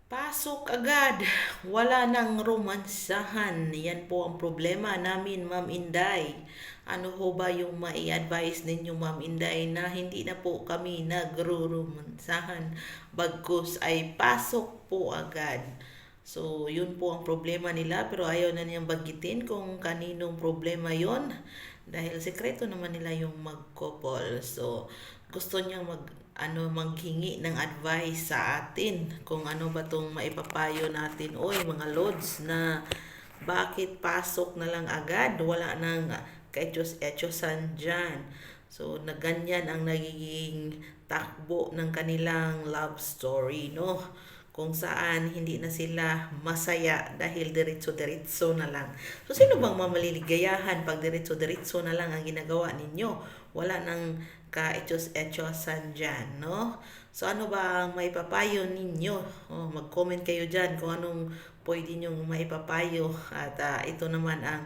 Pasok agad, wala nang romansahan. Yan po ang problema namin, Ma'am Inday. Ano ho ba yung mai-advise ninyo, Ma'am Inday, na hindi na po kami nagro-romansahan bagkus ay pasok po agad. So, yun po ang problema nila pero ayaw na niyang bagitin kung kaninong problema yon dahil sekreto naman nila yung mag-couple. So, gusto niyang maghingi ng advice sa atin kung ano ba tong maipapayo natin. Oy, mga lods, na bakit pasok na lang agad? Wala nang kaetyos-etyosan dyan. So, na ganyan ang nagiging takbo ng kanilang love story, no? Kung saan hindi na sila masaya dahil diretso-diretso na lang. So, sino bang mamaliligayahan pag diretso-diretso na lang ang ginagawa ninyo? Wala nang ka-etyos-etyosan dyan, no? So, ano ba ang maipapayo ninyo? Mag-comment kayo dyan kung anong pwede nyong maipapayo. At ito naman ang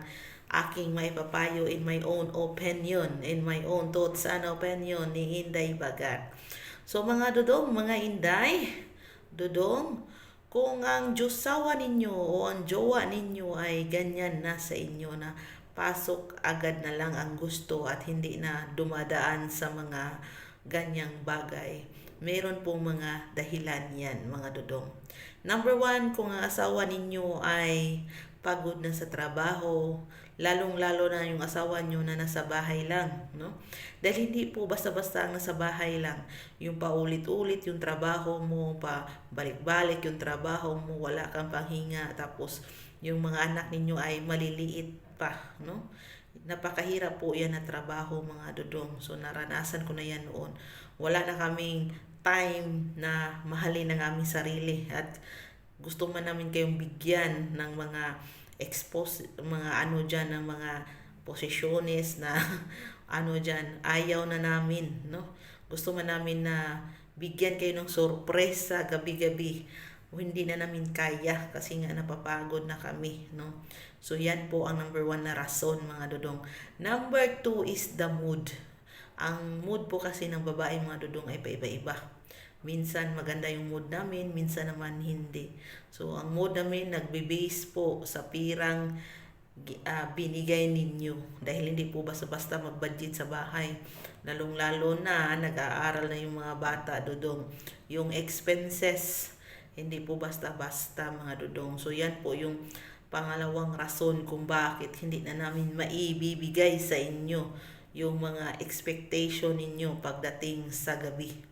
aking maipapayo in my own opinion, in my own thoughts and opinion ni Inday Bagat. So, mga dudong, mga Inday, Dudong, kung ang Diyosawa ninyo o ang jowa ninyo ay ganyan na sa inyo na pasok agad na lang ang gusto at hindi na dumadaan sa mga ganyang bagay, meron pong mga dahilan yan, mga dudong. Number one, kung ang asawa ninyo ay pagod na sa trabaho, lalong-lalo na yung asawa nyo na nasa bahay lang, no? Dahil hindi po basta-basta ang nasa bahay lang. Yung paulit-ulit yung trabaho mo, pa balik-balik yung trabaho mo, wala kang panghinga, tapos yung mga anak ninyo ay maliliit pa, no? Napakahirap po yan na trabaho, mga dudong. So, naranasan ko na yan noon. Wala na kaming time na mahalin ang aming sarili at gusto man namin kayong bigyan ng mga mga ano dyan, ng mga posisyones na ano dyan, ayaw na namin, no? Gusto man namin na bigyan kayo ng sorpresa gabi-gabi. Hindi na namin kaya kasi nga napapagod na kami, no? So, yan po ang number one na rason, mga dudong. Number two is the mood. Ang mood po kasi ng babae, mga dudong, ay paiba-iba. Minsan maganda yung mood namin, minsan naman hindi. So, ang mood namin nagbe-base po sa pirang binigay ninyo. Dahil hindi po basta-basta mag-budget sa bahay. Lalong-lalo na nag-aaral na yung mga bata, dudong. Yung expenses, hindi po basta-basta, mga dudong. So, yan po yung pangalawang rason kung bakit hindi na namin maibibigay sa inyo yung mga expectation ninyo pagdating sa gabi.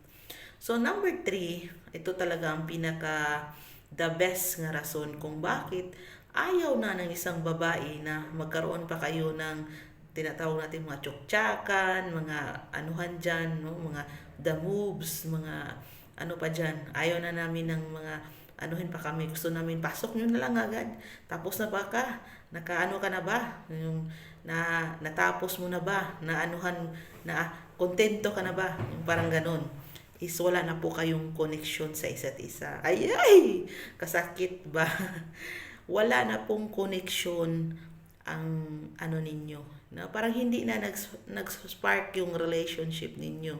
So, number three, ito talaga ang pinaka the best nga rason kung bakit ayaw na ng isang babae na magkaroon pa kayo ng tinatawag natin mga tsuktsakan, mga anuhan dyan, no? Mga the moves, mga ano pa dyan. Ayaw na namin ng mga anuhin pa kami. Gusto namin, pasok nyo na lang agad. Tapos na ba ka? Nakaano ka na ba? Yung, natapos mo na ba? Na anuhan, na kontento ka na ba? Yung parang ganun is wala na po kayong connection sa isa't isa. Ay! Kasakit ba? Wala na pong connection ang ano ninyo. Na parang hindi na nag-spark yung relationship ninyo.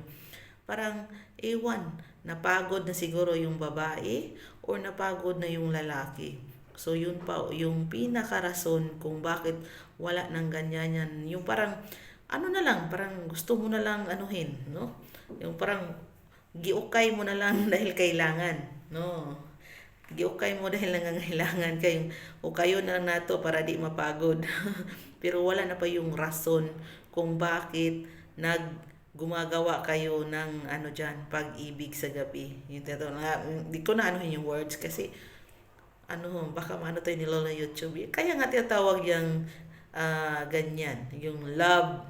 Parang, ewan, napagod na siguro yung babae or napagod na yung lalaki. So, yun pa, yung pinakarason kung bakit wala nang ganyan yan. Yung parang, ano na lang, parang gusto mo na lang anuhin, no? Yung parang, giukay mo na lang dahil kailangan, no? Giukay mo dahil nangangailangan kayo. O kayo na lang nato para di mapagod. Pero wala na pa yung rason kung bakit gumagawa kayo ng ano dyan, pag-ibig sa gabi. Yung di ko na anuhin yung words kasi ano, baka maano tayo nila na YouTube. Kaya nga tinatawag yung ganyan, yung love.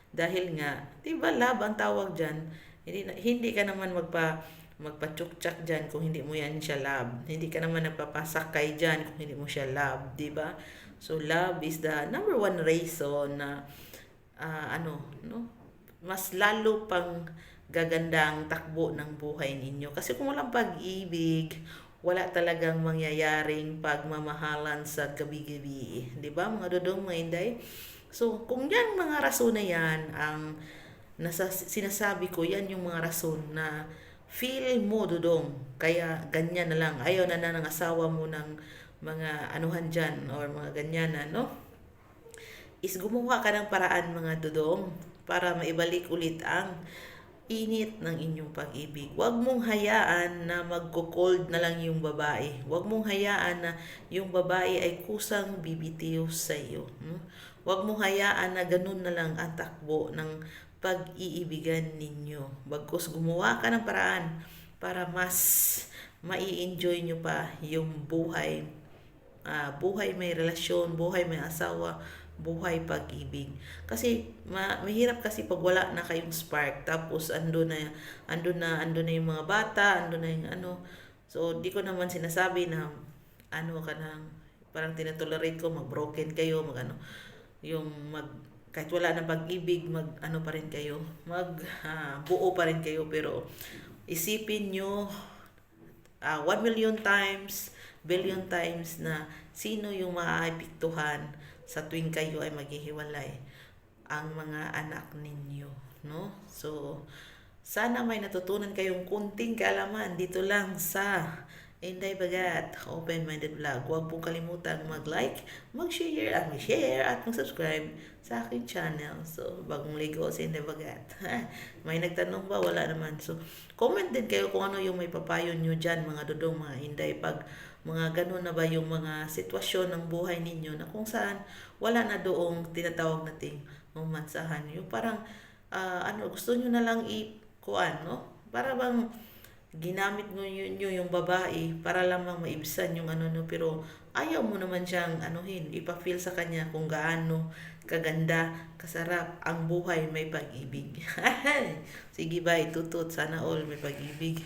Dahil nga, 'di ba love ang tawag diyan. Hindi ka naman magpa-tsuktsak diyan kung hindi mo yan siya love. Hindi ka naman nagpapasakay diyan kung hindi mo siya love, 'di ba? So love is the number one reason na ano, no? Mas lalo pang gaganda ang takbo ng buhay ninyo. Kasi kung walang pag-ibig, wala talagang mangyayaring pagmamahalan sa gabi-gabi. 'Di ba, mga dudong, mga inday? So, kung yan mga rason na yan, ang sinasabi ko, yan yung mga rason na feel mo, dudong. Kaya ganyan na lang. Ayaw na ng asawa mo ng mga anuhan dyan or mga ganyan na, no? Is gumawa ka ng paraan, mga dudong, para maibalik ulit ang init ng inyong pag-ibig. Huwag mong hayaan na magko-cold na lang yung babae. Huwag mong hayaan na yung babae ay kusang bibitiw sa iyo. Huwag mong hayaan na ganun na lang ang takbo ng pag-iibigan ninyo. Bagkus gumawa ka ng paraan para mas mai-enjoy nyo pa yung buhay. Buhay may relasyon, buhay may asawa, buhay pag-ibig. Kasi mahirap kasi pag wala na kayong spark, tapos ando na yung mga bata, ando na yung ano. So di ko naman sinasabi na ano ka nang parang tinatolerate ko mag-broken kayo, mag ano, yung kahit wala na pag-ibig, mag ano pa rin kayo, buo pa rin kayo, pero isipin nyo 1 million times, billion times na sino yung maaapektuhan sa tuwing kayo ay maghihiwalay, ang mga anak ninyo, no? So, sana may natutunan kayong kunting kaalaman dito lang sa Inday Bagat Open-Minded Vlog. Huwag pong kalimutan mag-like, mag-share at mag-subscribe sa aking channel. So, bagong ligo si Inday Bagat. May nagtanong ba? Wala naman. So, comment din kayo kung ano yung may papayo nyo dyan, mga dudong, mga Inday. Pag mga ganun na ba yung mga sitwasyon ng buhay ninyo na kung saan wala na doong tinatawag nating romansahan. Yung parang, gusto nyo na lang kuan, no? Para bang ginamit mo yung babae para lamang maibsan yung ano, no, pero ayaw mo naman siyang anuhin, ipa-feel sa kanya kung gaano kaganda, kasarap ang buhay may pag-ibig. Sige, bye, tutut, sana all may pag-ibig.